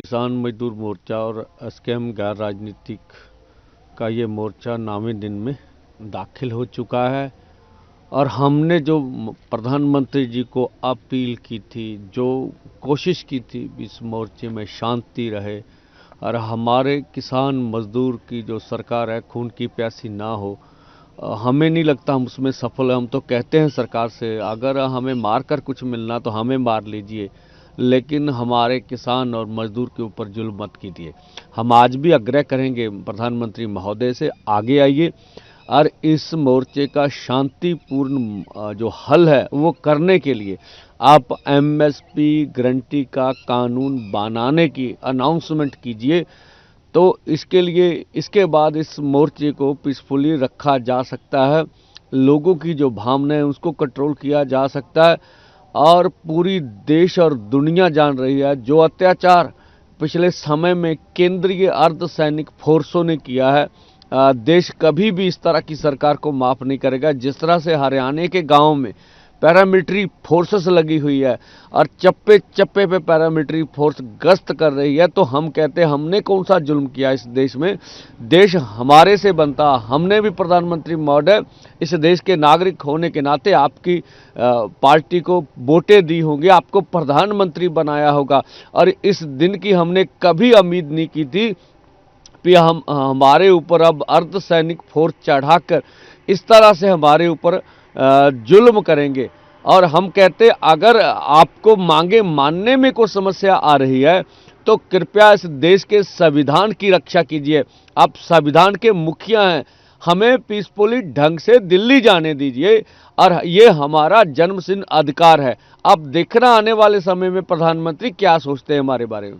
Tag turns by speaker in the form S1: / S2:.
S1: किसान मजदूर मोर्चा और एसकेएम गैर राजनीतिक का ये मोर्चा नामी दिन में दाखिल हो चुका है। और हमने जो प्रधानमंत्री जी को अपील की थी, जो कोशिश की थी इस मोर्चे में शांति रहे और हमारे किसान मजदूर की जो सरकार है खून की प्यासी ना हो, हमें नहीं लगता हम उसमें सफल हैं। हम तो कहते हैं सरकार से, अगर हमें मार कर कुछ मिलना तो हमें मार लीजिए, लेकिन हमारे किसान और मजदूर के ऊपर जुल्म मत कीजिए। हम आज भी आग्रह करेंगे प्रधानमंत्री महोदय से, आगे आइए और इस मोर्चे का शांतिपूर्ण जो हल है वो करने के लिए आप एमएसपी गारंटी का कानून बनाने की अनाउंसमेंट कीजिए। तो इसके लिए इसके बाद इस मोर्चे को पीसफुली रखा जा सकता है, लोगों की जो भावना है उसको कंट्रोल किया जा सकता है। और पूरी देश और दुनिया जान रही है जो अत्याचार पिछले समय में केंद्रीय अर्धसैनिक फोर्सों ने किया है, देश कभी भी इस तरह की सरकार को माफ नहीं करेगा। जिस तरह से हरियाणा के गांव में पैरामिलिट्री फोर्सेस लगी हुई है और चप्पे चप्पे पे पैरामिलिट्री फोर्स गश्त कर रही है, तो हम कहते हैं हमने कौन सा जुल्म किया इस देश में। देश हमारे से बनता, हमने भी प्रधानमंत्री महोदय इस देश के नागरिक होने के नाते आपकी पार्टी को वोटें दी होंगी, आपको प्रधानमंत्री बनाया होगा। और इस दिन की हमने कभी उम्मीद नहीं की थी कि हम हमारे ऊपर अब अर्धसैनिक फोर्स चढ़ाकर इस तरह से हमारे ऊपर जुल्म करेंगे। और हम कहते अगर आपको मांगे मानने में कोई समस्या आ रही है तो कृपया इस देश के संविधान की रक्षा कीजिए। आप संविधान के मुखिया हैं, हमें पीसफुली ढंग से दिल्ली जाने दीजिए और ये हमारा जन्मसिद्ध अधिकार है। अब देखना आने वाले समय में प्रधानमंत्री क्या सोचते हैं हमारे बारे में।